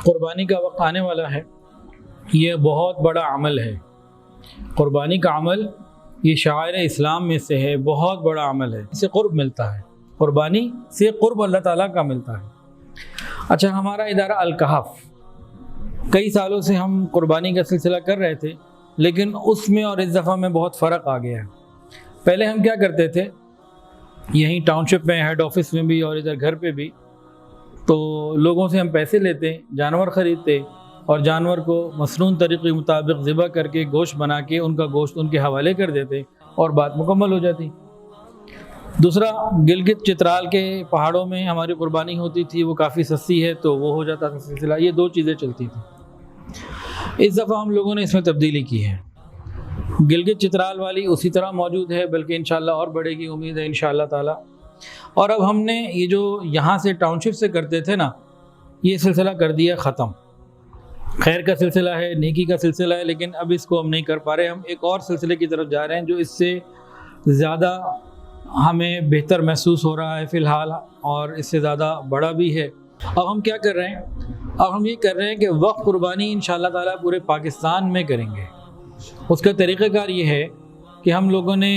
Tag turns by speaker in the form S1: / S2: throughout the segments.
S1: قربانی کا وقت آنے والا ہے. یہ بہت بڑا عمل ہے. قربانی کا عمل یہ شعائر اسلام میں سے ہے، بہت بڑا عمل ہے. اس سے قرب ملتا ہے، قربانی سے قرب اللہ تعالیٰ کا ملتا ہے. اچھا، ہمارا ادارہ الکہف کئی سالوں سے ہم قربانی کا سلسلہ کر رہے تھے، لیکن اس میں اور اس دفعہ میں بہت فرق آ گیا ہے. پہلے ہم کیا کرتے تھے، یہیں ٹاؤن شپ میں، ہیڈ آفس میں بھی اور ادھر گھر پہ بھی، تو لوگوں سے ہم پیسے لیتے، جانور خریدتے اور جانور کو مسنون طریقے کے مطابق ذبح کر کے گوشت بنا کے ان کا گوشت ان کے حوالے کر دیتے اور بات مکمل ہو جاتی. دوسرا، گلگت چترال کے پہاڑوں میں ہماری قربانی ہوتی تھی، وہ کافی سستی ہے تو وہ ہو جاتا تھا سلسلہ. یہ دو چیزیں چلتی تھیں. اس دفعہ ہم لوگوں نے اس میں تبدیلی کی ہے. گلگت چترال والی اسی طرح موجود ہے، بلکہ انشاءاللہ اور بڑھے گی، امید ہے انشاءاللہ تعالی. اور اب ہم نے یہ جو یہاں سے ٹاؤن شپ سے کرتے تھے نا، یہ سلسلہ کر دیا ختم. خیر کا سلسلہ ہے، نیکی کا سلسلہ ہے، لیکن اب اس کو ہم نہیں کر پا رہے. ہم ایک اور سلسلے کی طرف جا رہے ہیں جو اس سے زیادہ ہمیں بہتر محسوس ہو رہا ہے فی الحال، اور اس سے زیادہ بڑا بھی ہے. اب ہم کیا کر رہے ہیں، اب ہم یہ کر رہے ہیں کہ وقف قربانی انشاءاللہ تعالیٰ پورے پاکستان میں کریں گے. اس کا طریقہ کار یہ ہے کہ ہم لوگوں نے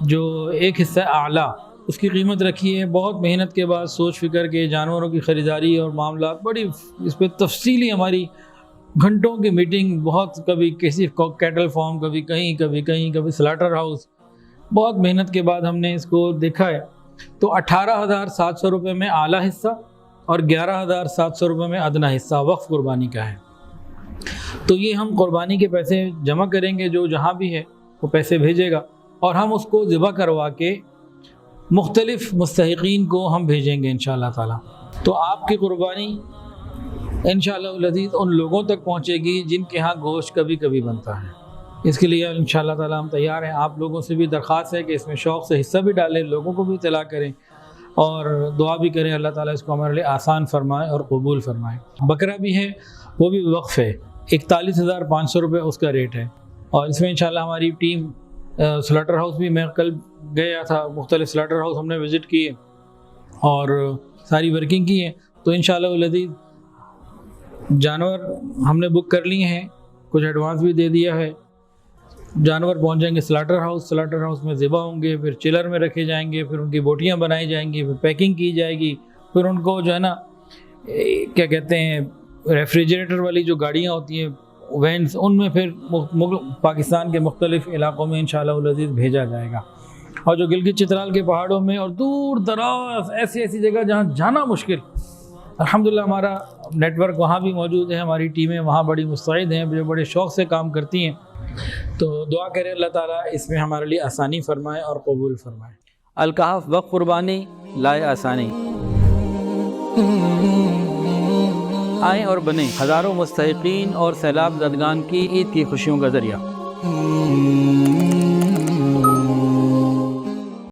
S1: جو ایک حصہ اعلیٰ اس کی قیمت رکھی ہے، بہت محنت کے بعد، سوچ فکر کے، جانوروں کی خریداری اور معاملات، بڑی اس پہ تفصیلی ہماری گھنٹوں کی میٹنگ، بہت کبھی کسی کیٹل فارم، کبھی کہیں کبھی سلاٹر ہاؤس، بہت محنت کے بعد ہم نے اس کو دیکھا ہے. تو 18,700 روپے میں اعلیٰ حصہ اور 11,700 روپے میں ادنیٰ حصہ وقف قربانی کا ہے. تو یہ ہم قربانی کے پیسے جمع کریں گے، جو جہاں بھی ہے وہ پیسے بھیجے گا، اور ہم اس کو ذبح کروا کے مختلف مستحقین کو ہم بھیجیں گے انشاءاللہ تعالی. تو آپ کی قربانی انشاءاللہ العزیز ان لوگوں تک پہنچے گی جن کے ہاں گوشت کبھی کبھی بنتا ہے. اس کے لیے انشاءاللہ تعالی ہم تیار ہیں. آپ لوگوں سے بھی درخواست ہے کہ اس میں شوق سے حصہ بھی ڈالیں، لوگوں کو بھی اطلاع کریں اور دعا بھی کریں اللہ تعالیٰ اس کو ہمارے لیے آسان فرمائے اور قبول فرمائے. بکرا بھی ہے، وہ بھی وقف ہے، 41,500 روپے اس کا ریٹ ہے. اور اس میں انشاءاللہ ہماری ٹیم سلاٹر ہاؤس بھی، میں کل گیا تھا، مختلف سلاٹر ہاؤس ہم نے وزٹ کیے اور ساری ورکنگ کی ہے. تو انشاءاللہ العزیز جانور ہم نے بک کر لیے ہیں، کچھ ایڈوانس بھی دے دیا ہے. جانور پہنچ جائیں گے سلاٹر ہاؤس میں ذبح ہوں گے، پھر چلر میں رکھے جائیں گے، پھر ان کی بوٹیاں بنائی جائیں گی، پھر پیکنگ کی جائے گی، پھر ان کو جو ہے نا کیا کہتے ہیں، ریفریجریٹر والی جو گاڑیاں ہوتی ہیں، وینز، ان میں پھر پاکستان کے مختلف علاقوں میں انشاءاللہ العزیز بھیجا جائے گا. اور جو گلگت چترال کے پہاڑوں میں اور دور دراز ایسی جگہ جہاں جانا مشکل، الحمدللہ ہمارا نیٹ ورک وہاں بھی موجود ہے، ہماری ٹیمیں وہاں بڑی مستعد ہیں، جو بڑے شوق سے کام کرتی ہیں. تو دعا کریں اللہ تعالیٰ اس میں ہمارے لیے آسانی فرمائے اور قبول فرمائے.
S2: الکہف وقف قربانی لائے آسانی. آئیں اور بنیں ہزاروں مستحقین اور سیلاب زدگان کی عید کی خوشیوں کا ذریعہ.